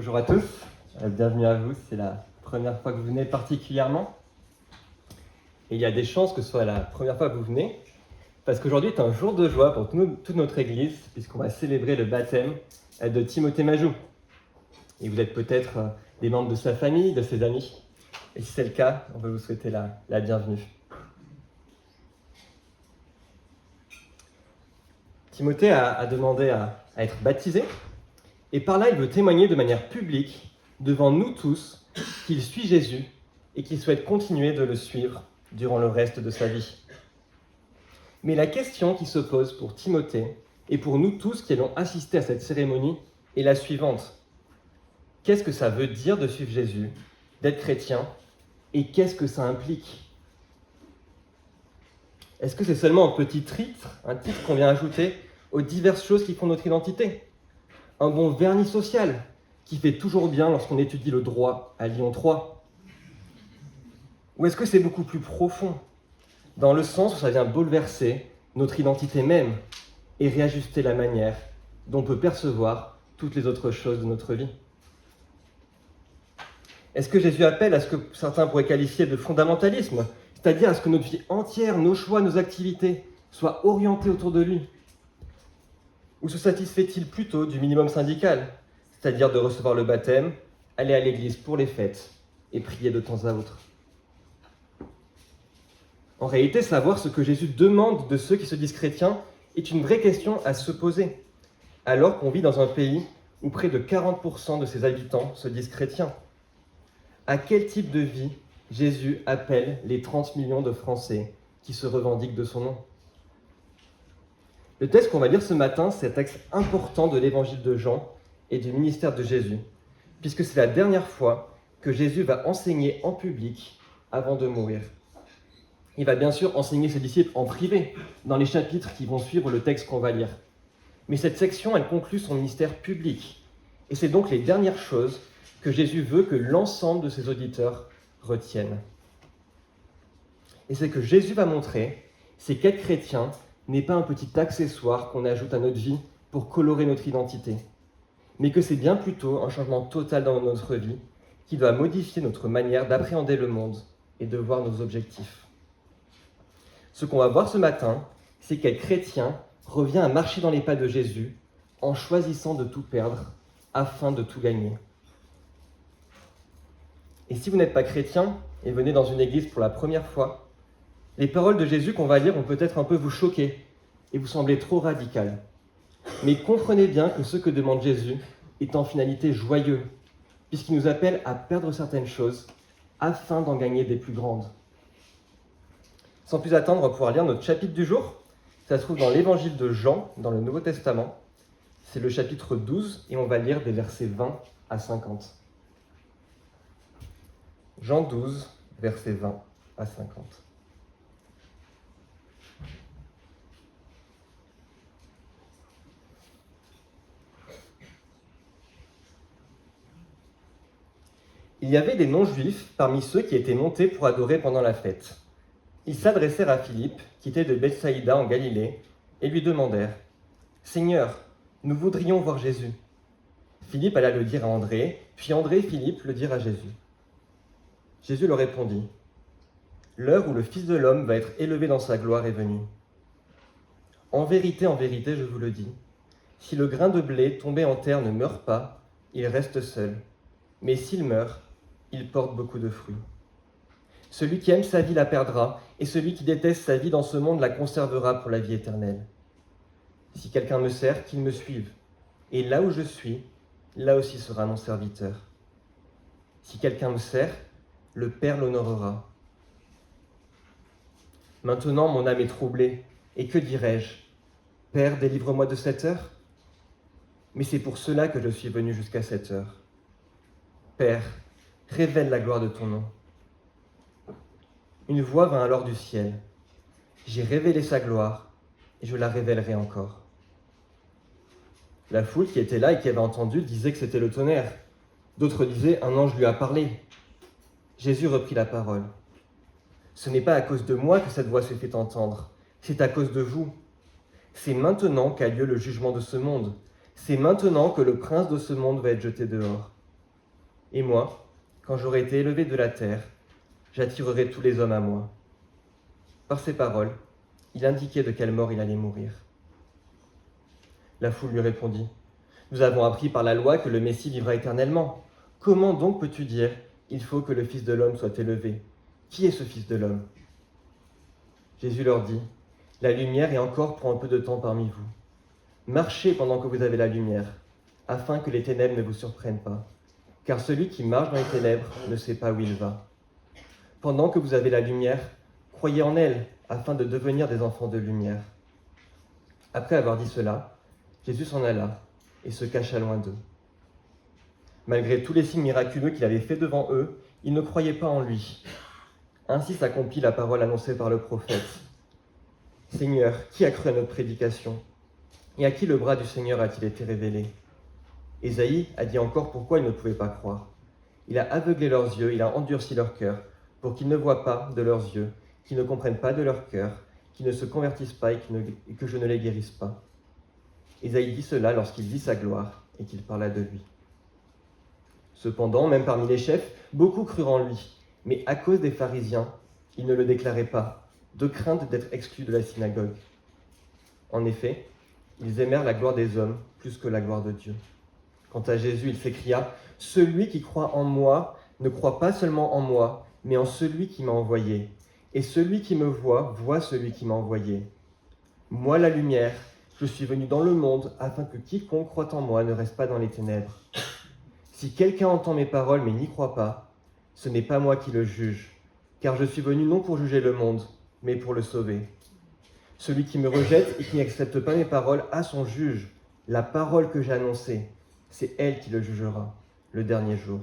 Bonjour à tous, bienvenue à vous, c'est la première fois que vous venez particulièrement. Et il y a des chances que ce soit la première fois que vous venez, parce qu'aujourd'hui est un jour de joie pour toute notre Église, puisqu'on va célébrer le baptême de Timothée Majou. Et vous êtes peut-être des membres de sa famille, de ses amis. Et si c'est le cas, on va vous souhaiter la bienvenue. Timothée a demandé à être baptisé, et par là il veut témoigner de manière publique devant nous tous qu'il suit Jésus et qu'il souhaite continuer de le suivre durant le reste de sa vie. Mais la question qui se pose pour Timothée et pour nous tous qui allons assister à cette cérémonie est la suivante. Qu'est-ce que ça veut dire de suivre Jésus, d'être chrétien, et qu'est-ce que ça implique ? Est-ce que c'est seulement un titre qu'on vient ajouter aux diverses choses qui font notre identité ? Un bon vernis social qui fait toujours bien lorsqu'on étudie le droit à Lyon 3 ? Ou est-ce que c'est beaucoup plus profond, dans le sens où ça vient bouleverser notre identité même et réajuster la manière dont on peut percevoir toutes les autres choses de notre vie ? Est-ce que Jésus appelle à ce que certains pourraient qualifier de fondamentalisme, c'est-à-dire à ce que notre vie entière, nos choix, nos activités soient orientées autour de lui ? Ou se satisfait-il plutôt du minimum syndical, c'est-à-dire de recevoir le baptême, aller à l'église pour les fêtes et prier de temps à autre ? En réalité, savoir ce que Jésus demande de ceux qui se disent chrétiens est une vraie question à se poser, alors qu'on vit dans un pays où près de 40% de ses habitants se disent chrétiens. À quel type de vie Jésus appelle les 30 millions de Français qui se revendiquent de son nom ? Le texte qu'on va lire ce matin, c'est un texte important de l'évangile de Jean et du ministère de Jésus, puisque c'est la dernière fois que Jésus va enseigner en public avant de mourir. Il va bien sûr enseigner ses disciples en privé, dans les chapitres qui vont suivre le texte qu'on va lire. Mais cette section, elle conclut son ministère public. Et c'est donc les dernières choses que Jésus veut que l'ensemble de ses auditeurs retiennent. Et ce que Jésus va montrer, c'est qu'être chrétien n'est pas un petit accessoire qu'on ajoute à notre vie pour colorer notre identité, mais que c'est bien plutôt un changement total dans notre vie qui doit modifier notre manière d'appréhender le monde et de voir nos objectifs. Ce qu'on va voir ce matin, c'est qu'être chrétien revient à marcher dans les pas de Jésus en choisissant de tout perdre afin de tout gagner. Et si vous n'êtes pas chrétien et venez dans une église pour la première fois, les paroles de Jésus qu'on va lire vont peut-être un peu vous choquer et vous sembler trop radicales. Mais comprenez bien que ce que demande Jésus est en finalité joyeux, puisqu'il nous appelle à perdre certaines choses afin d'en gagner des plus grandes. Sans plus attendre, on va pouvoir lire notre chapitre du jour. Ça se trouve dans l'évangile de Jean, dans le Nouveau Testament. C'est le chapitre 12 et on va lire des versets 20 à 50. Jean 12, versets 20 à 50. Il y avait des non-juifs parmi ceux qui étaient montés pour adorer pendant la fête. Ils s'adressèrent à Philippe, qui était de Bethsaïda en Galilée, et lui demandèrent « Seigneur, nous voudrions voir Jésus. » Philippe alla le dire à André, puis André et Philippe le dirent à Jésus. Jésus leur répondit « L'heure où le Fils de l'homme va être élevé dans sa gloire est venue. En vérité, je vous le dis, si le grain de blé tombé en terre ne meurt pas, il reste seul, mais s'il meurt, il porte beaucoup de fruits. Celui qui aime sa vie la perdra, et celui qui déteste sa vie dans ce monde la conservera pour la vie éternelle. Si quelqu'un me sert, qu'il me suive, et là où je suis, là aussi sera mon serviteur. Si quelqu'un me sert, le Père l'honorera. Maintenant, mon âme est troublée, et que dirai-je ? Père, délivre-moi de cette heure ? Mais c'est pour cela que je suis venu jusqu'à cette heure. Père, révèle la gloire de ton nom. Une voix vint alors du ciel. J'ai révélé sa gloire, et je la révélerai encore. La foule qui était là et qui avait entendu disait que c'était le tonnerre. D'autres disaient, un ange lui a parlé. Jésus reprit la parole. Ce n'est pas à cause de moi que cette voix s'est fait entendre, c'est à cause de vous. C'est maintenant qu'a lieu le jugement de ce monde. C'est maintenant que le prince de ce monde va être jeté dehors. Et moi, quand j'aurai été élevé de la terre, j'attirerai tous les hommes à moi. » Par ces paroles, il indiquait de quelle mort il allait mourir. La foule lui répondit, « Nous avons appris par la loi que le Messie vivra éternellement. Comment donc peux-tu dire, il faut que le Fils de l'homme soit élevé ? Qui est ce Fils de l'homme » Jésus leur dit, « La lumière est encore pour un peu de temps parmi vous. Marchez pendant que vous avez la lumière, afin que les ténèbres ne vous surprennent pas. Car celui qui marche dans les ténèbres ne sait pas où il va. Pendant que vous avez la lumière, croyez en elle, afin de devenir des enfants de lumière. » Après avoir dit cela, Jésus s'en alla et se cacha loin d'eux. Malgré tous les signes miraculeux qu'il avait faits devant eux, ils ne croyaient pas en lui. Ainsi s'accomplit la parole annoncée par le prophète. « Seigneur, qui a cru à notre prédication ? Et à qui le bras du Seigneur a-t-il été révélé ?» Ésaïe a dit encore pourquoi ils ne pouvaient pas croire. « Il a aveuglé leurs yeux, il a endurci leur cœur, pour qu'ils ne voient pas de leurs yeux, qu'ils ne comprennent pas de leur cœur, qu'ils ne se convertissent pas et que je ne les guérisse pas. » Ésaïe dit cela lorsqu'il vit sa gloire et qu'il parla de lui. Cependant, même parmi les chefs, beaucoup crurent en lui, mais à cause des pharisiens, ils ne le déclaraient pas, de crainte d'être exclus de la synagogue. En effet, ils aimèrent la gloire des hommes plus que la gloire de Dieu. Quant à Jésus, il s'écria, « Celui qui croit en moi ne croit pas seulement en moi, mais en celui qui m'a envoyé. Et celui qui me voit, voit celui qui m'a envoyé. Moi, la lumière, je suis venu dans le monde afin que quiconque croit en moi ne reste pas dans les ténèbres. Si quelqu'un entend mes paroles mais n'y croit pas, ce n'est pas moi qui le juge, car je suis venu non pour juger le monde, mais pour le sauver. Celui qui me rejette et qui n'accepte pas mes paroles a son juge. La parole que j'ai annoncée, c'est elle qui le jugera, le dernier jour.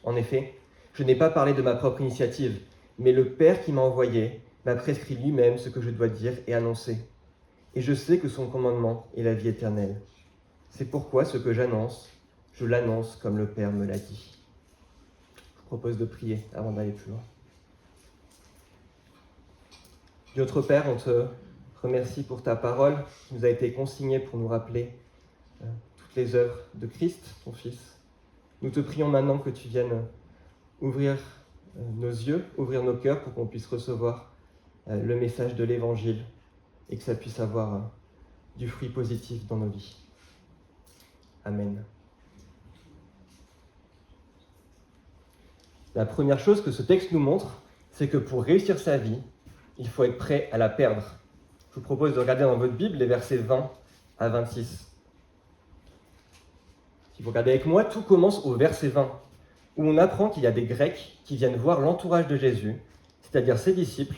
En effet, je n'ai pas parlé de ma propre initiative, mais le Père qui m'a envoyé m'a prescrit lui-même ce que je dois dire et annoncer. Et je sais que son commandement est la vie éternelle. C'est pourquoi ce que j'annonce, je l'annonce comme le Père me l'a dit. Je vous propose de prier avant d'aller plus loin. Dieu notre Père, on te remercie pour ta parole qui nous a été consignée pour nous rappeler toutes les œuvres de Christ, ton Fils. Nous te prions maintenant que tu viennes ouvrir nos yeux, ouvrir nos cœurs pour qu'on puisse recevoir le message de l'Évangile et que ça puisse avoir du fruit positif dans nos vies. Amen. La première chose que ce texte nous montre, c'est que pour réussir sa vie, il faut être prêt à la perdre. Je vous propose de regarder dans votre Bible les versets 20 à 26. Si vous regardez avec moi, tout commence au verset 20, où on apprend qu'il y a des Grecs qui viennent voir l'entourage de Jésus, c'est-à-dire ses disciples,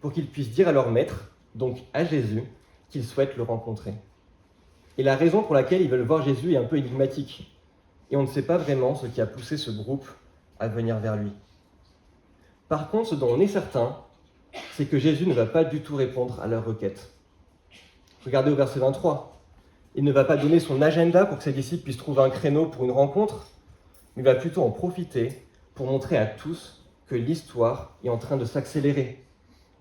pour qu'ils puissent dire à leur maître, donc à Jésus, qu'ils souhaitent le rencontrer. Et la raison pour laquelle ils veulent voir Jésus est un peu énigmatique, et on ne sait pas vraiment ce qui a poussé ce groupe à venir vers lui. Par contre, ce dont on est certain, c'est que Jésus ne va pas du tout répondre à leur requête. Regardez au verset 23. Il ne va pas donner son agenda pour que ses disciples puissent trouver un créneau pour une rencontre, mais il va plutôt en profiter pour montrer à tous que l'histoire est en train de s'accélérer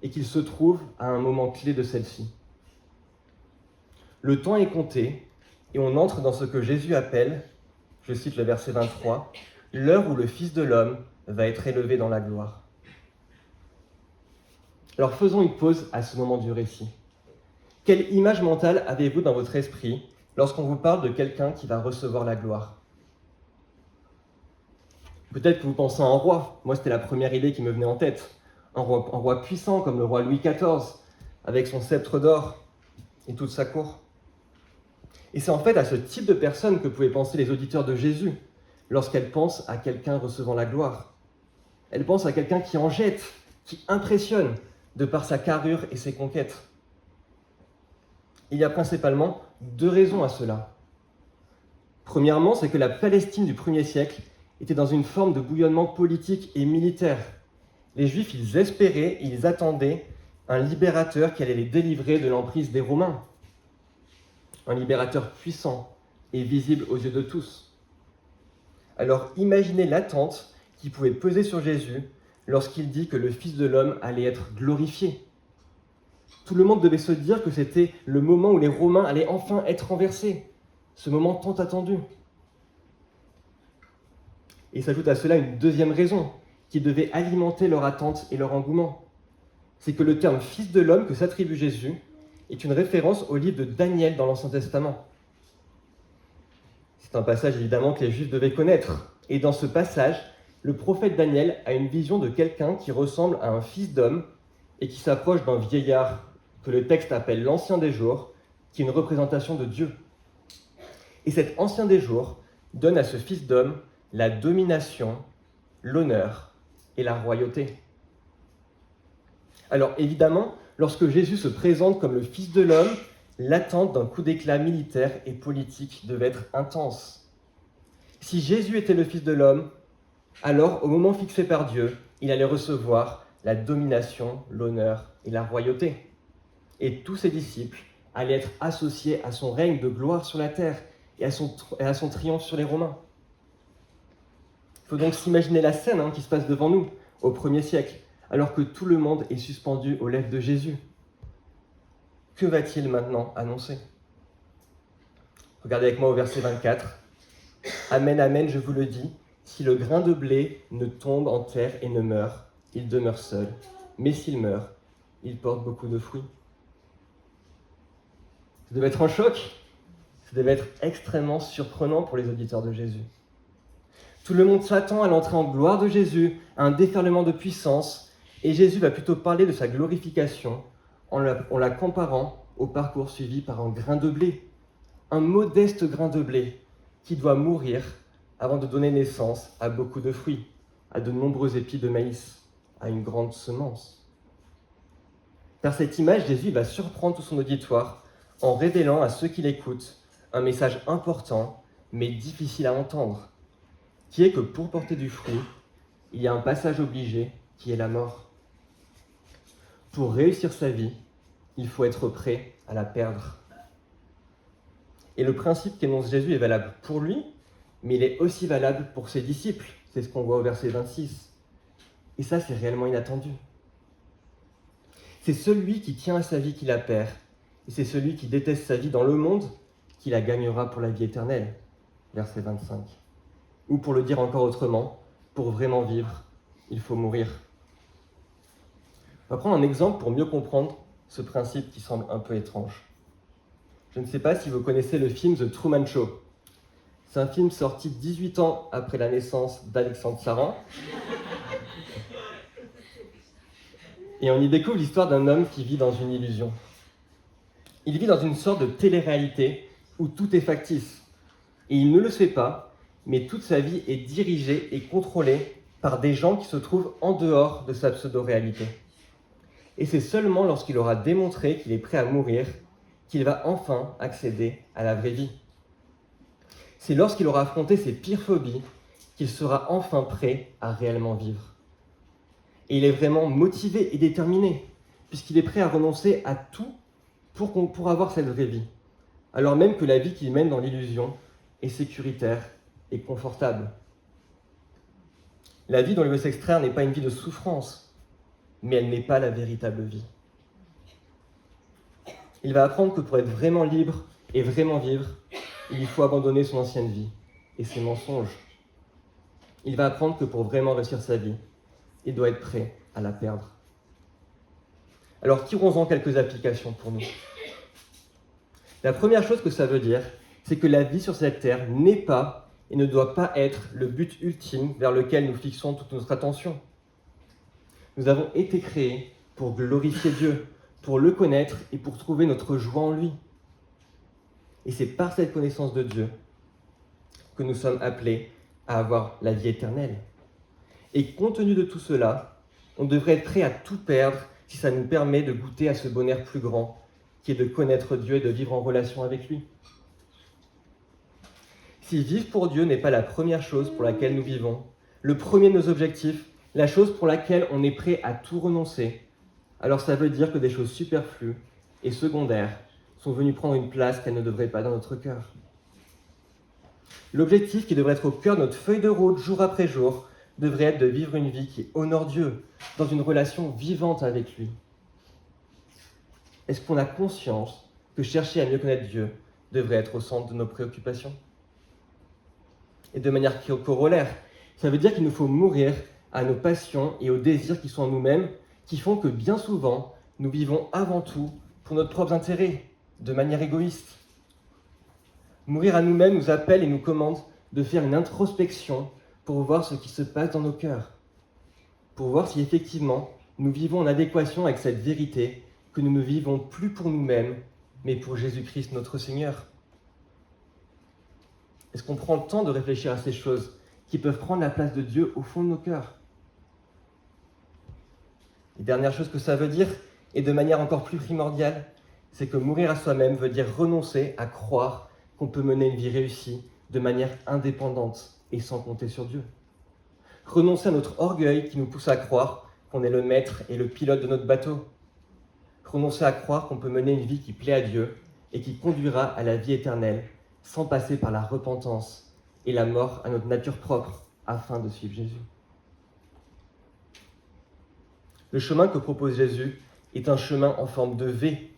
et qu'il se trouve à un moment clé de celle-ci. Le temps est compté et on entre dans ce que Jésus appelle, je cite le verset 23, « l'heure où le Fils de l'homme va être élevé dans la gloire ». Alors faisons une pause à ce moment du récit. Quelle image mentale avez-vous dans votre esprit lorsqu'on vous parle de quelqu'un qui va recevoir la gloire ? Peut-être que vous pensez à un roi. Moi, c'était la première idée qui me venait en tête. Un roi puissant comme le roi Louis XIV, avec son sceptre d'or et toute sa cour. Et c'est en fait à ce type de personne que pouvaient penser les auditeurs de Jésus lorsqu'elles pensent à quelqu'un recevant la gloire. Elles pensent à quelqu'un qui en jette, qui impressionne de par sa carrure et ses conquêtes. Il y a principalement deux raisons à cela. Premièrement, c'est que la Palestine du 1er siècle était dans une forme de bouillonnement politique et militaire. Les Juifs, ils espéraient et ils attendaient un libérateur qui allait les délivrer de l'emprise des Romains. Un libérateur puissant et visible aux yeux de tous. Alors imaginez l'attente qui pouvait peser sur Jésus lorsqu'il dit que le Fils de l'homme allait être glorifié. Tout le monde devait se dire que c'était le moment où les Romains allaient enfin être renversés, ce moment tant attendu. Et s'ajoute à cela une deuxième raison, qui devait alimenter leur attente et leur engouement. C'est que le terme « fils de l'homme » que s'attribue Jésus est une référence au livre de Daniel dans l'Ancien Testament. C'est un passage évidemment que les Juifs devaient connaître. Et dans ce passage, le prophète Daniel a une vision de quelqu'un qui ressemble à un fils d'homme et qui s'approche d'un vieillard que le texte appelle l'Ancien des Jours, qui est une représentation de Dieu. Et cet Ancien des Jours donne à ce fils d'homme la domination, l'honneur et la royauté. Alors évidemment, lorsque Jésus se présente comme le Fils de l'homme, l'attente d'un coup d'éclat militaire et politique devait être intense. Si Jésus était le Fils de l'homme, alors au moment fixé par Dieu, il allait recevoir la domination, l'honneur et la royauté. Et tous ses disciples allaient être associés à son règne de gloire sur la terre et à son triomphe sur les Romains. Il faut donc s'imaginer la scène qui se passe devant nous au 1er siècle, alors que tout le monde est suspendu aux lèvres de Jésus. Que va-t-il maintenant annoncer ? Regardez avec moi au verset 24. « Amen, amen, je vous le dis, si le grain de blé ne tombe en terre et ne meurt, il demeure seul. Mais s'il meurt, il porte beaucoup de fruits. » Ça devait être un choc. Ça devait être extrêmement surprenant pour les auditeurs de Jésus. Tout le monde s'attend à l'entrée en gloire de Jésus, à un déferlement de puissance, et Jésus va plutôt parler de sa glorification en la comparant au parcours suivi par un grain de blé, un modeste grain de blé qui doit mourir avant de donner naissance à beaucoup de fruits, à de nombreux épis de maïs, à une grande semence. Par cette image, Jésus va surprendre tout son auditoire en révélant à ceux qui l'écoutent un message important mais difficile à entendre, qui est que pour porter du fruit, il y a un passage obligé qui est la mort. Pour réussir sa vie, il faut être prêt à la perdre. Et le principe qu'énonce Jésus est valable pour lui, mais il est aussi valable pour ses disciples. C'est ce qu'on voit au verset 26. Et ça, c'est réellement inattendu. C'est celui qui tient à sa vie qui la perd, et c'est celui qui déteste sa vie dans le monde qui la gagnera pour la vie éternelle. Verset 25. Ou pour le dire encore autrement, pour vraiment vivre, il faut mourir. On va prendre un exemple pour mieux comprendre ce principe qui semble un peu étrange. Je ne sais pas si vous connaissez le film The Truman Show. C'est un film sorti 18 ans après la naissance d'Alexandre Saran. Et on y découvre l'histoire d'un homme qui vit dans une illusion. Il vit dans une sorte de télé-réalité où tout est factice. Et il ne le sait pas, mais toute sa vie est dirigée et contrôlée par des gens qui se trouvent en dehors de sa pseudo-réalité. Et c'est seulement lorsqu'il aura démontré qu'il est prêt à mourir qu'il va enfin accéder à la vraie vie. C'est lorsqu'il aura affronté ses pires phobies qu'il sera enfin prêt à réellement vivre. Et il est vraiment motivé et déterminé, puisqu'il est prêt à renoncer à tout pour avoir cette vraie vie, alors même que la vie qu'il mène dans l'illusion est sécuritaire et confortable. La vie dont il veut s'extraire n'est pas une vie de souffrance, mais elle n'est pas la véritable vie. Il va apprendre que pour être vraiment libre et vraiment vivre, il faut abandonner son ancienne vie et ses mensonges. Il va apprendre que pour vraiment réussir sa vie, il doit être prêt à la perdre. Alors, tirons-en quelques applications pour nous. La première chose que ça veut dire, c'est que la vie sur cette terre n'est pas et ne doit pas être le but ultime vers lequel nous fixons toute notre attention. Nous avons été créés pour glorifier Dieu, pour le connaître et pour trouver notre joie en lui. Et c'est par cette connaissance de Dieu que nous sommes appelés à avoir la vie éternelle. Et compte tenu de tout cela, on devrait être prêt à tout perdre si ça nous permet de goûter à ce bonheur plus grand, qui est de connaître Dieu et de vivre en relation avec lui. Si vivre pour Dieu n'est pas la première chose pour laquelle nous vivons, le premier de nos objectifs, la chose pour laquelle on est prêt à tout renoncer, alors ça veut dire que des choses superflues et secondaires sont venues prendre une place qu'elles ne devraient pas dans notre cœur. L'objectif qui devrait être au cœur de notre feuille de route jour après jour devrait être de vivre une vie qui honore Dieu, dans une relation vivante avec lui. Est-ce qu'on a conscience que chercher à mieux connaître Dieu devrait être au centre de nos préoccupations ? Et de manière corollaire, Ça veut dire qu'il nous faut mourir à nos passions et aux désirs qui sont en nous-mêmes, qui font que bien souvent, nous vivons avant tout pour notre propre intérêt, de manière égoïste. Mourir à nous-mêmes nous appelle et nous commande de faire une introspection pour voir ce qui se passe dans nos cœurs, pour voir si effectivement nous vivons en adéquation avec cette vérité que nous ne vivons plus pour nous-mêmes, mais pour Jésus-Christ notre Seigneur. Est-ce qu'on prend le temps de réfléchir à ces choses qui peuvent prendre la place de Dieu au fond de nos cœurs? Et dernière chose que ça veut dire, et de manière encore plus primordiale, c'est que mourir à soi-même veut dire renoncer à croire qu'on peut mener une vie réussie de manière indépendante et sans compter sur Dieu. Renoncer à notre orgueil qui nous pousse à croire qu'on est le maître et le pilote de notre bateau. Renoncer à croire qu'on peut mener une vie qui plaît à Dieu et qui conduira à la vie éternelle sans passer par la repentance et la mort à notre nature propre afin de suivre Jésus. Le chemin que propose Jésus est un chemin en forme de V.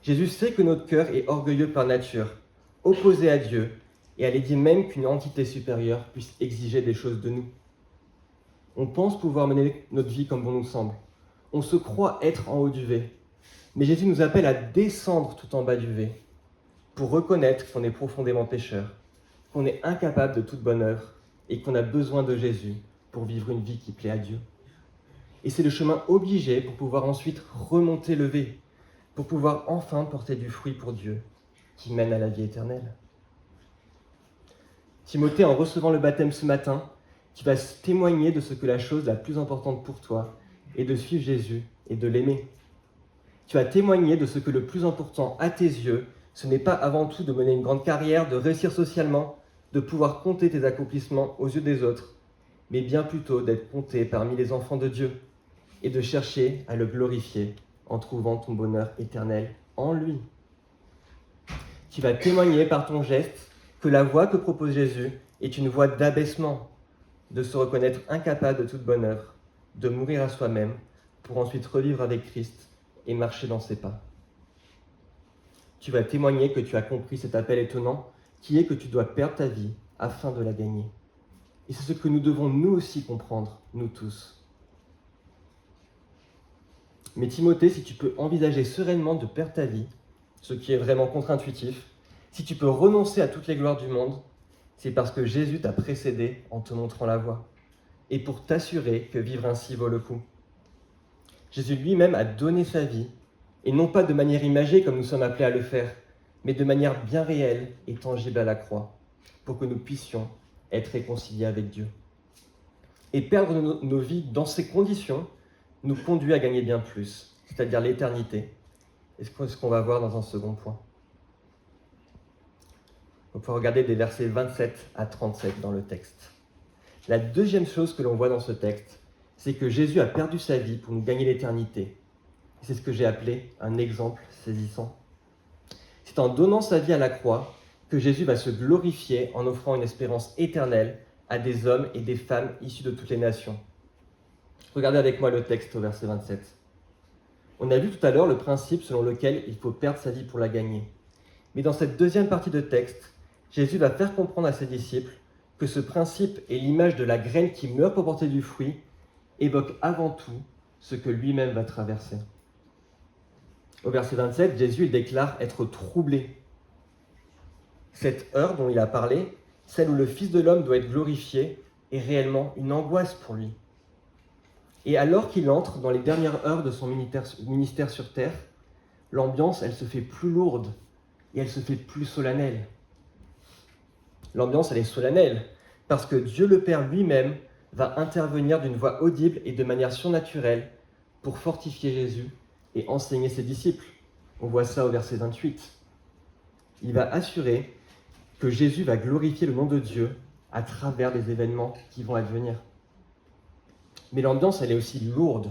Jésus sait que notre cœur est orgueilleux par nature, opposé à Dieu, et à l'idée même qu'une entité supérieure puisse exiger des choses de nous. On pense pouvoir mener notre vie comme bon nous semble. On se croit être en haut du V. Mais Jésus nous appelle à descendre tout en bas du V, pour reconnaître qu'on est profondément pécheur, qu'on est incapable de toute bonne œuvre, et qu'on a besoin de Jésus pour vivre une vie qui plaît à Dieu. Et c'est le chemin obligé pour pouvoir ensuite remonter le V, pour pouvoir enfin porter du fruit pour Dieu, qui mène à la vie éternelle. Timothée, en recevant le baptême ce matin, tu vas témoigner de ce que la chose la plus importante pour toi est de suivre Jésus et de l'aimer. Tu vas témoigner de ce que le plus important à tes yeux, ce n'est pas avant tout de mener une grande carrière, de réussir socialement, de pouvoir compter tes accomplissements aux yeux des autres, mais bien plutôt d'être compté parmi les enfants de Dieu et de chercher à le glorifier en trouvant ton bonheur éternel en lui. Tu vas témoigner par ton geste que la voie que propose Jésus est une voie d'abaissement, de se reconnaître incapable de toute bonne œuvre, de mourir à soi-même pour ensuite revivre avec Christ et marcher dans ses pas. Tu vas témoigner que tu as compris cet appel étonnant qui est que tu dois perdre ta vie afin de la gagner. Et c'est ce que nous devons nous aussi comprendre, nous tous. Mais Timothée, si tu peux envisager sereinement de perdre ta vie, ce qui est vraiment contre-intuitif, si tu peux renoncer à toutes les gloires du monde, c'est parce que Jésus t'a précédé en te montrant la voie, et pour t'assurer que vivre ainsi vaut le coup. Jésus lui-même a donné sa vie, et non pas de manière imagée comme nous sommes appelés à le faire, mais de manière bien réelle et tangible à la croix, pour que nous puissions être réconciliés avec Dieu. Et perdre nos vies dans ces conditions nous conduit à gagner bien plus, c'est-à-dire l'éternité. Et c'est ce qu'on va voir dans un second point. On peut regarder des versets 27 à 37 dans le texte. La deuxième chose que l'on voit dans ce texte, c'est que Jésus a perdu sa vie pour nous gagner l'éternité. C'est ce que j'ai appelé un exemple saisissant. C'est en donnant sa vie à la croix que Jésus va se glorifier en offrant une espérance éternelle à des hommes et des femmes issus de toutes les nations. Regardez avec moi le texte au verset 27. On a vu tout à l'heure le principe selon lequel il faut perdre sa vie pour la gagner. Mais dans cette deuxième partie de texte, Jésus va faire comprendre à ses disciples que ce principe et l'image de la graine qui meurt pour porter du fruit évoquent avant tout ce que lui-même va traverser. Au verset 27, Jésus déclare être troublé. Cette heure dont il a parlé, celle où le Fils de l'homme doit être glorifié, est réellement une angoisse pour lui. Et alors qu'il entre dans les dernières heures de son ministère sur terre, l'ambiance, elle se fait plus lourde et elle se fait plus solennelle. L'ambiance, elle est solennelle parce que Dieu le Père lui-même va intervenir d'une voix audible et de manière surnaturelle pour fortifier Jésus et enseigner ses disciples. On voit ça au verset 28. Il va assurer que Jésus va glorifier le nom de Dieu à travers les événements qui vont advenir. Mais l'ambiance, elle est aussi lourde,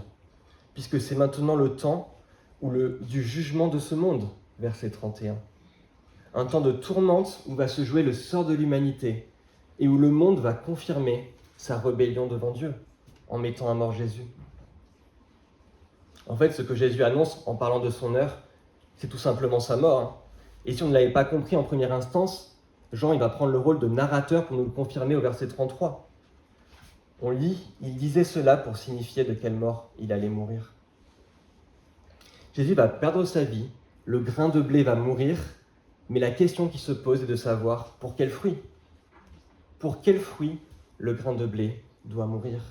puisque c'est maintenant le temps du jugement de ce monde, verset 31. Un temps de tourmente où va se jouer le sort de l'humanité et où le monde va confirmer sa rébellion devant Dieu en mettant à mort Jésus. En fait, ce que Jésus annonce en parlant de son heure, c'est tout simplement sa mort. Et si on ne l'avait pas compris en première instance, Jean il va prendre le rôle de narrateur pour nous le confirmer au verset 33. On lit, il disait cela pour signifier de quelle mort il allait mourir. Jésus va perdre sa vie, le grain de blé va mourir, mais la question qui se pose est de savoir pour quel fruit. Pour quel fruit le grain de blé doit mourir?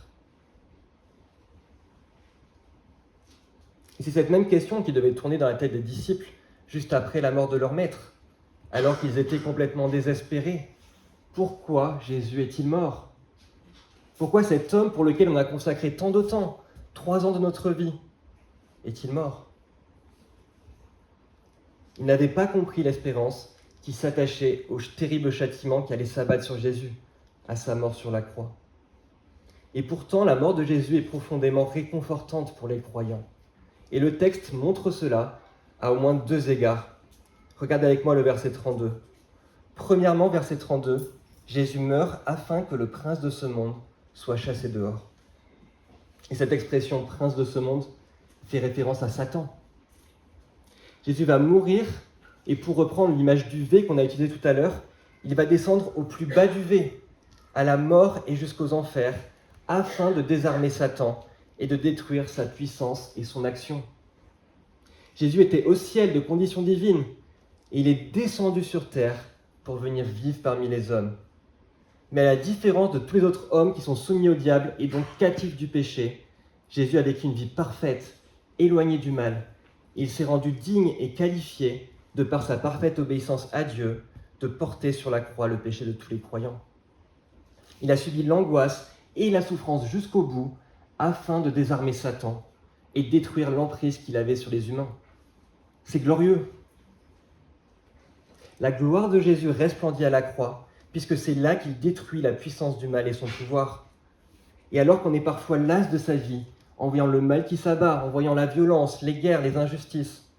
Et c'est cette même question qui devait tourner dans la tête des disciples juste après la mort de leur maître, alors qu'ils étaient complètement désespérés. Pourquoi Jésus est-il mort? Pourquoi cet homme pour lequel on a consacré tant de temps, 3 ans de notre vie, est-il mort? Ils n'avaient pas compris l'espérance qui s'attachait au terrible châtiment qui allait s'abattre sur Jésus, à sa mort sur la croix. Et pourtant, la mort de Jésus est profondément réconfortante pour les croyants. Et le texte montre cela à au moins 2 égards. Regardez avec moi le verset 32. Premièrement, verset 32, Jésus meurt afin que le prince de ce monde soit chassé dehors. Et cette expression « prince de ce monde » fait référence à Satan. Jésus va mourir, et pour reprendre l'image du V qu'on a utilisée tout à l'heure, il va descendre au plus bas du V, à la mort et jusqu'aux enfers, afin de désarmer Satan et de détruire sa puissance et son action. Jésus était au ciel de conditions divines, et il est descendu sur terre pour venir vivre parmi les hommes. Mais à la différence de tous les autres hommes qui sont soumis au diable et donc captifs du péché, Jésus a vécu une vie parfaite, éloigné du mal. Il s'est rendu digne et qualifié, de par sa parfaite obéissance à Dieu, de porter sur la croix le péché de tous les croyants. Il a subi l'angoisse et la souffrance jusqu'au bout, afin de désarmer Satan et détruire l'emprise qu'il avait sur les humains. C'est glorieux. La gloire de Jésus resplendit à la croix, puisque c'est là qu'il détruit la puissance du mal et son pouvoir. Et alors qu'on est parfois las de sa vie, en voyant le mal qui s'abat, en voyant la violence, les guerres, les injustices,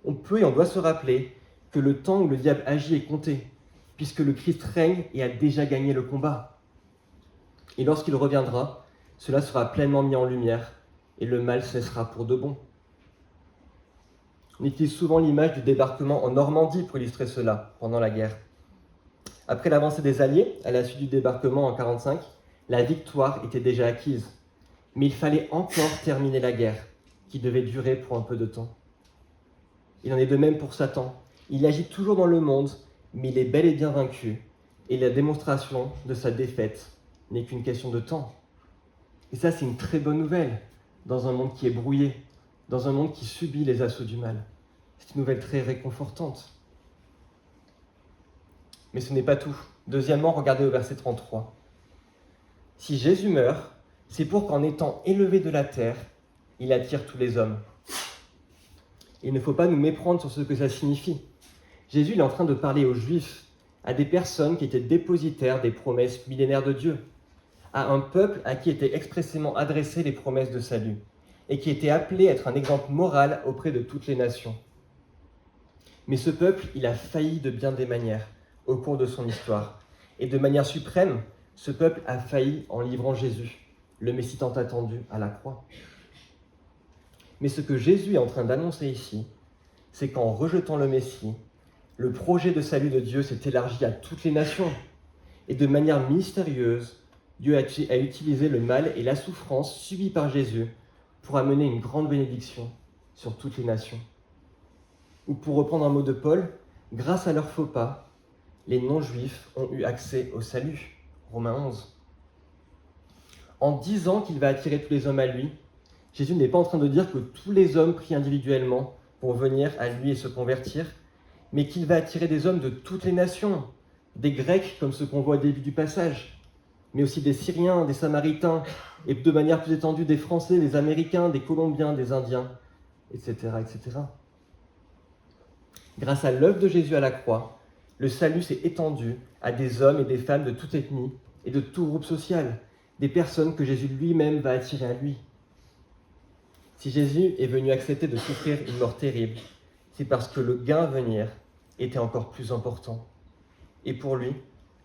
on peut et on doit se rappeler que le temps où le diable agit est compté, puisque le Christ règne et a déjà gagné le combat. Et lorsqu'il reviendra, cela sera pleinement mis en lumière et le mal cessera pour de bon. On utilise souvent l'image du débarquement en Normandie pour illustrer cela pendant la guerre. Après l'avancée des Alliés, à la suite du débarquement en 1945, la victoire était déjà acquise. Mais il fallait encore terminer la guerre, qui devait durer pour un peu de temps. Il en est de même pour Satan. Il agit toujours dans le monde, mais il est bel et bien vaincu, et la démonstration de sa défaite n'est qu'une question de temps. Et ça, c'est une très bonne nouvelle, dans un monde qui est brouillé, dans un monde qui subit les assauts du mal. C'est une nouvelle très réconfortante. Mais ce n'est pas tout. Deuxièmement, regardez au verset 33. Si Jésus meurt, c'est pour qu'en étant élevé de la terre, il attire tous les hommes. Il ne faut pas nous méprendre sur ce que ça signifie. Jésus est en train de parler aux Juifs, à des personnes qui étaient dépositaires des promesses millénaires de Dieu, à un peuple à qui étaient expressément adressées les promesses de salut, et qui était appelé à être un exemple moral auprès de toutes les nations. Mais ce peuple, il a failli de bien des manières au cours de son histoire. Et de manière suprême, ce peuple a failli en livrant Jésus, le Messie tant attendu, à la croix. Mais ce que Jésus est en train d'annoncer ici, c'est qu'en rejetant le Messie, le projet de salut de Dieu s'est élargi à toutes les nations. Et de manière mystérieuse, Dieu a utilisé le mal et la souffrance subie par Jésus pour amener une grande bénédiction sur toutes les nations. Ou pour reprendre un mot de Paul, grâce à leurs faux pas, les non-juifs ont eu accès au salut. Romains 11. En disant qu'il va attirer tous les hommes à lui, Jésus n'est pas en train de dire que tous les hommes prient individuellement pour venir à lui et se convertir, mais qu'il va attirer des hommes de toutes les nations, des Grecs comme ceux qu'on voit au début du passage, mais aussi des Syriens, des Samaritains, et de manière plus étendue des Français, des Américains, des Colombiens, des Indiens, etc., etc. Grâce à l'œuvre de Jésus à la croix, le salut s'est étendu à des hommes et des femmes de toute ethnie et de tout groupe social, des personnes que Jésus lui-même va attirer à lui. Si Jésus est venu accepter de souffrir une mort terrible, c'est parce que le gain à venir était encore plus important. Et pour lui,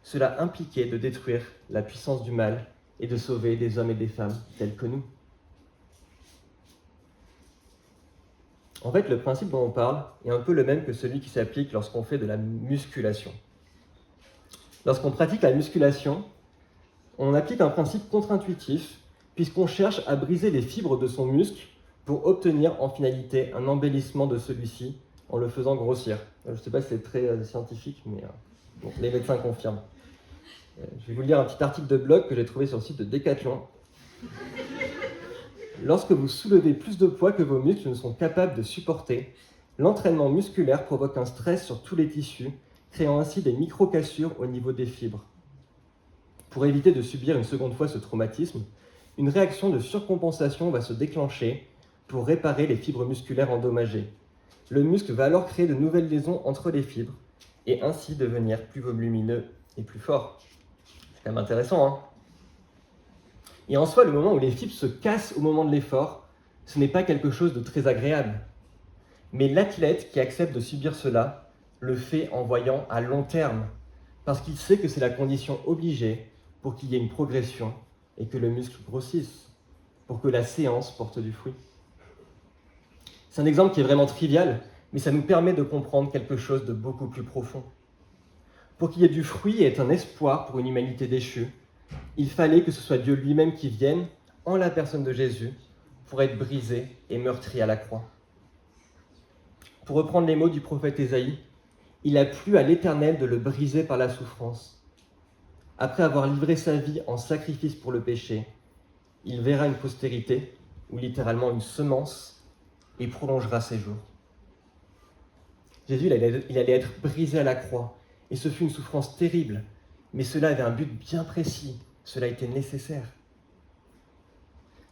cela impliquait de détruire la puissance du mal et de sauver des hommes et des femmes tels que nous. En fait, le principe dont on parle est un peu le même que celui qui s'applique lorsqu'on fait de la musculation. Lorsqu'on pratique la musculation, On applique un principe contre-intuitif, puisqu'on cherche à briser les fibres de son muscle pour obtenir en finalité un embellissement de celui-ci en le faisant grossir. Je ne sais pas si c'est très scientifique, mais bon, les médecins confirment. Je vais vous lire un petit article de blog que j'ai trouvé sur le site de Decathlon. Lorsque vous soulevez plus de poids que vos muscles ne sont capables de supporter, l'entraînement musculaire provoque un stress sur tous les tissus, créant ainsi des micro-cassures au niveau des fibres. Pour éviter de subir une seconde fois ce traumatisme, une réaction de surcompensation va se déclencher pour réparer les fibres musculaires endommagées. Le muscle va alors créer de nouvelles liaisons entre les fibres et ainsi devenir plus volumineux et plus fort. C'est quand même intéressant, hein ? Et en soi, le moment où les fibres se cassent au moment de l'effort, ce n'est pas quelque chose de très agréable. Mais l'athlète qui accepte de subir cela le fait en voyant à long terme, parce qu'il sait que c'est la condition obligée pour qu'il y ait une progression et que le muscle grossisse, pour que la séance porte du fruit. C'est un exemple qui est vraiment trivial, mais ça nous permet de comprendre quelque chose de beaucoup plus profond. Pour qu'il y ait du fruit et un espoir pour une humanité déchue, il fallait que ce soit Dieu lui-même qui vienne, en la personne de Jésus, pour être brisé et meurtri à la croix. Pour reprendre les mots du prophète Ésaïe, il a plu à l'Éternel de le briser par la souffrance. Après avoir livré sa vie en sacrifice pour le péché, il verra une postérité, ou littéralement une semence, et prolongera ses jours. Jésus, il allait être brisé à la croix, et ce fut une souffrance terrible, mais cela avait un but bien précis, cela était nécessaire.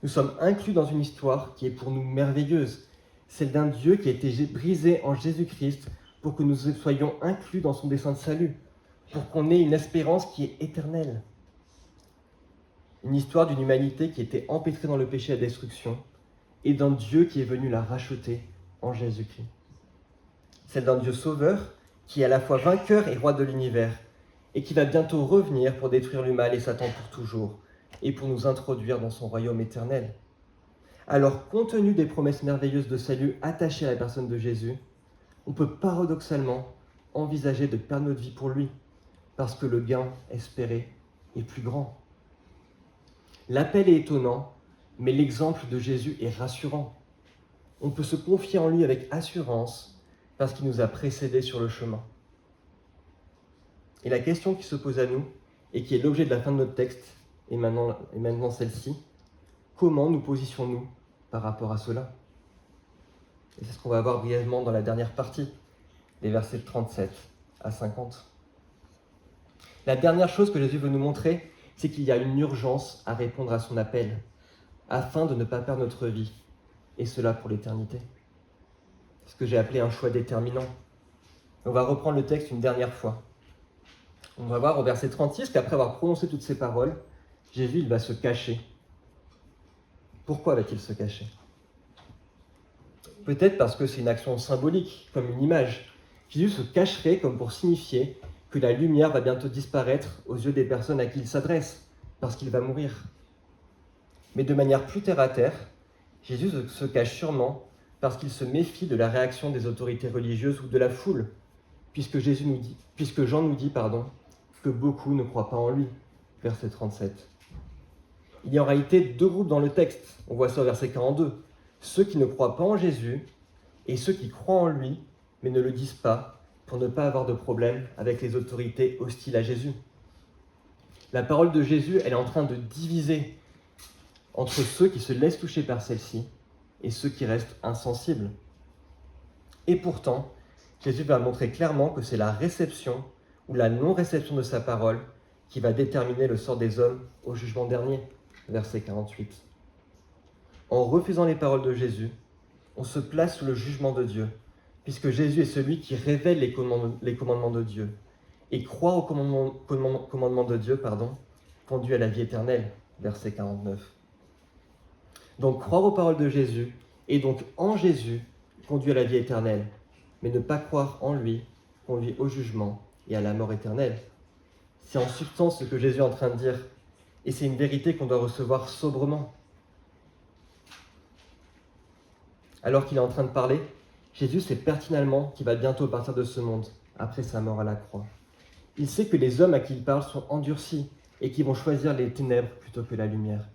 Nous sommes inclus dans une histoire qui est pour nous merveilleuse, celle d'un Dieu qui a été brisé en Jésus-Christ pour que nous soyons inclus dans son dessein de salut, pour qu'on ait une espérance qui est éternelle. Une histoire d'une humanité qui était empêtrée dans le péché et la destruction, et d'un Dieu qui est venu la racheter en Jésus-Christ. Celle d'un Dieu sauveur qui est à la fois vainqueur et roi de l'univers, et qui va bientôt revenir pour détruire le mal et Satan pour toujours, et pour nous introduire dans son royaume éternel. Alors, compte tenu des promesses merveilleuses de salut attachées à la personne de Jésus, on peut paradoxalement envisager de perdre notre vie pour lui, parce que le gain espéré est plus grand. L'appel est étonnant, mais l'exemple de Jésus est rassurant. On peut se confier en lui avec assurance, parce qu'il nous a précédés sur le chemin. Et la question qui se pose à nous, et qui est l'objet de la fin de notre texte, et maintenant celle-ci, comment nous positionnons-nous par rapport à cela ? Et c'est ce qu'on va voir brièvement dans la dernière partie, les versets 37 à 50. La dernière chose que Jésus veut nous montrer, c'est qu'il y a une urgence à répondre à son appel, afin de ne pas perdre notre vie, et cela pour l'éternité. C'est ce que j'ai appelé un choix déterminant. On va reprendre le texte une dernière fois. On va voir au verset 36 qu'après avoir prononcé toutes ces paroles, Jésus il va se cacher. Pourquoi va-t-il se cacher ? Peut-être parce que c'est une action symbolique, comme une image. Jésus se cacherait comme pour signifier que la lumière va bientôt disparaître aux yeux des personnes à qui il s'adresse, parce qu'il va mourir. Mais de manière plus terre-à-terre, Jésus se cache sûrement parce qu'il se méfie de la réaction des autorités religieuses ou de la foule, puisque Jean nous dit que beaucoup ne croient pas en lui, verset 37. Il y a en réalité deux groupes dans le texte. On voit ça au verset 42. Ceux qui ne croient pas en Jésus et ceux qui croient en lui, mais ne le disent pas pour ne pas avoir de problème avec les autorités hostiles à Jésus. La parole de Jésus, elle est en train de diviser entre ceux qui se laissent toucher par celle-ci et ceux qui restent insensibles. Et pourtant, Jésus va montrer clairement que c'est la réception ou la non-réception de sa parole qui va déterminer le sort des hommes au jugement dernier, verset 48. En refusant les paroles de Jésus, on se place sous le jugement de Dieu, puisque Jésus est celui qui révèle les commandements de Dieu. Et croire aux commandements de Dieu, conduit à la vie éternelle, verset 49. Donc croire aux paroles de Jésus, et donc en Jésus, conduit à la vie éternelle, mais ne pas croire en lui conduit au jugement et à la mort éternelle. C'est en substance ce que Jésus est en train de dire, et c'est une vérité qu'on doit recevoir sobrement. Alors qu'il est en train de parler, Jésus sait pertinemment qu'il va bientôt partir de ce monde, après sa mort à la croix. Il sait que les hommes à qui il parle sont endurcis et qui vont choisir les ténèbres plutôt que la lumière.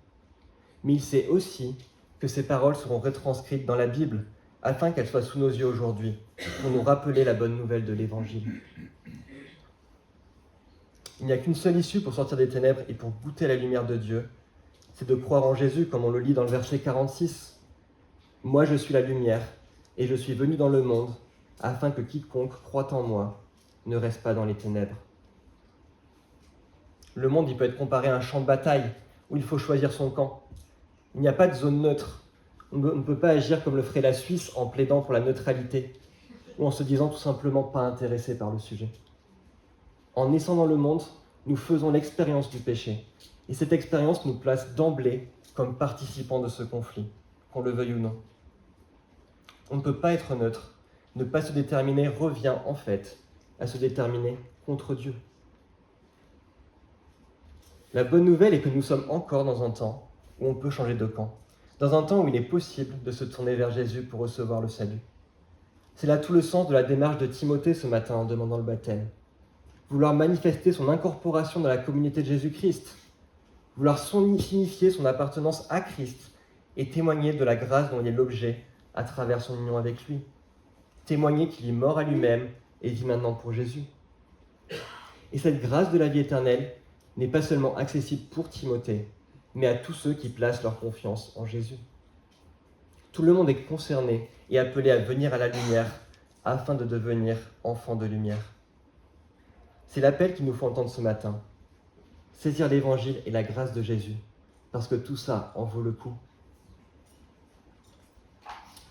Mais il sait aussi que ces paroles seront retranscrites dans la Bible afin qu'elles soient sous nos yeux aujourd'hui, pour nous rappeler la bonne nouvelle de l'Évangile. Il n'y a qu'une seule issue pour sortir des ténèbres et pour goûter la lumière de Dieu, c'est de croire en Jésus, comme on le lit dans le verset 46. « Moi je suis la lumière, et je suis venu dans le monde, afin que quiconque croit en moi ne reste pas dans les ténèbres. » Le monde, il peut être comparé à un champ de bataille, où il faut choisir son camp. Il n'y a pas de zone neutre. On ne peut pas agir comme le ferait la Suisse en plaidant pour la neutralité, ou en se disant tout simplement pas intéressé par le sujet. En naissant dans le monde, nous faisons l'expérience du péché. Et cette expérience nous place d'emblée comme participants de ce conflit, qu'on le veuille ou non. On ne peut pas être neutre. Ne pas se déterminer revient en fait à se déterminer contre Dieu. La bonne nouvelle est que nous sommes encore dans un temps où on peut changer de camp, dans un temps où il est possible de se tourner vers Jésus pour recevoir le salut. C'est là tout le sens de la démarche de Timothée ce matin en demandant le baptême. Vouloir manifester son incorporation dans la communauté de Jésus-Christ, vouloir signifier son appartenance à Christ et témoigner de la grâce dont il est l'objet à travers son union avec lui. Témoigner qu'il est mort à lui-même et vit maintenant pour Jésus. Et cette grâce de la vie éternelle n'est pas seulement accessible pour Timothée, mais à tous ceux qui placent leur confiance en Jésus. Tout le monde est concerné et appelé à venir à la lumière afin de devenir enfant de lumière. C'est l'appel qu'il nous faut entendre ce matin. Saisir l'évangile et la grâce de Jésus, parce que tout ça en vaut le coup.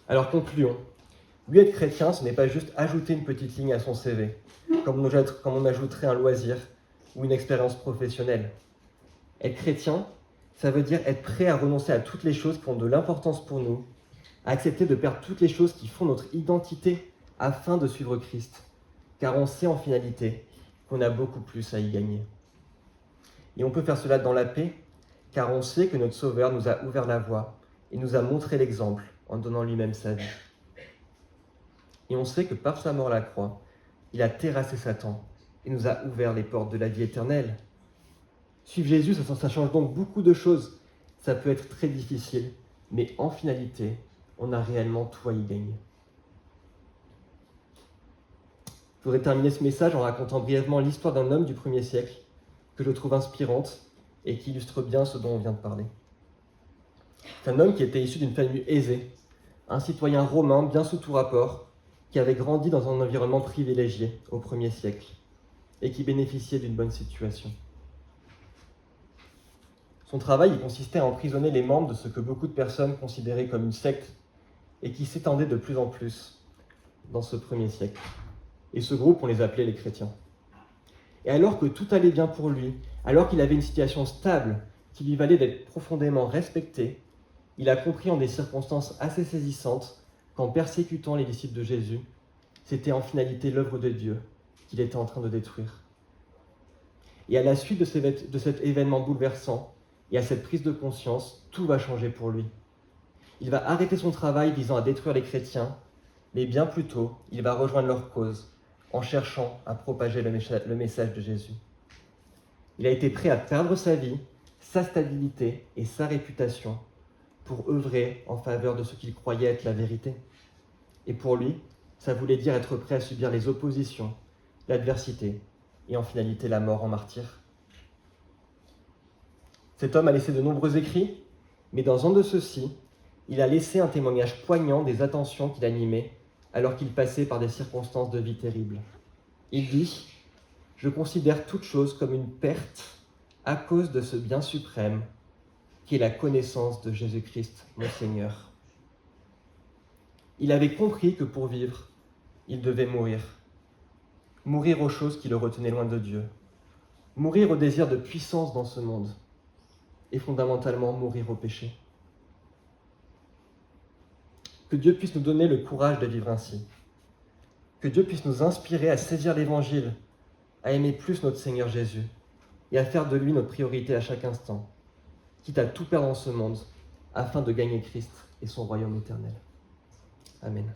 Alors concluons. Lui, être chrétien, ce n'est pas juste ajouter une petite ligne à son CV, comme on ajouterait un loisir ou une expérience professionnelle. Être chrétien, ça veut dire être prêt à renoncer à toutes les choses qui ont de l'importance pour nous, à accepter de perdre toutes les choses qui font notre identité afin de suivre Christ, car on sait en finalité qu'on a beaucoup plus à y gagner. Et on peut faire cela dans la paix, car on sait que notre Sauveur nous a ouvert la voie et nous a montré l'exemple en donnant lui-même sa vie. Et on sait que par sa mort à la croix, il a terrassé Satan et nous a ouvert les portes de la vie éternelle. Suivre Jésus, ça change donc beaucoup de choses. Ça peut être très difficile, mais en finalité, on a réellement tout à y gagner. Je voudrais terminer ce message en racontant brièvement l'histoire d'un homme du 1er siècle que je trouve inspirante et qui illustre bien ce dont on vient de parler. C'est un homme qui était issu d'une famille aisée, un citoyen romain bien sous tout rapport, qui avait grandi dans un environnement privilégié au 1er siècle et qui bénéficiait d'une bonne situation. Son travail y consistait à emprisonner les membres de ce que beaucoup de personnes considéraient comme une secte et qui s'étendait de plus en plus dans ce 1er siècle. Et ce groupe, on les appelait les chrétiens. Et alors que tout allait bien pour lui, alors qu'il avait une situation stable qui lui valait d'être profondément respecté, il a compris en des circonstances assez saisissantes qu'en persécutant les disciples de Jésus, c'était en finalité l'œuvre de Dieu qu'il était en train de détruire. Et à la suite de cet événement bouleversant et à cette prise de conscience, tout va changer pour lui. Il va arrêter son travail visant à détruire les chrétiens, mais bien plus tôt, il va rejoindre leur cause en cherchant à propager le message de Jésus. Il a été prêt à perdre sa vie, sa stabilité et sa réputation pour œuvrer en faveur de ce qu'il croyait être la vérité. Et pour lui, ça voulait dire être prêt à subir les oppositions, l'adversité et en finalité la mort en martyr. Cet homme a laissé de nombreux écrits, mais dans un de ceux-ci, il a laissé un témoignage poignant des attentions qu'il animait alors qu'il passait par des circonstances de vie terribles. Il dit « Je considère toute chose comme une perte à cause de ce bien suprême qui est la connaissance de Jésus-Christ, mon Seigneur. » Il avait compris que pour vivre, il devait mourir. Mourir aux choses qui le retenaient loin de Dieu. Mourir au désir de puissance dans ce monde. Et fondamentalement, mourir au péché. Que Dieu puisse nous donner le courage de vivre ainsi. Que Dieu puisse nous inspirer à saisir l'Évangile, à aimer plus notre Seigneur Jésus et à faire de lui notre priorité à chaque instant, quitte à tout perdre en ce monde, afin de gagner Christ et son royaume éternel. Amen.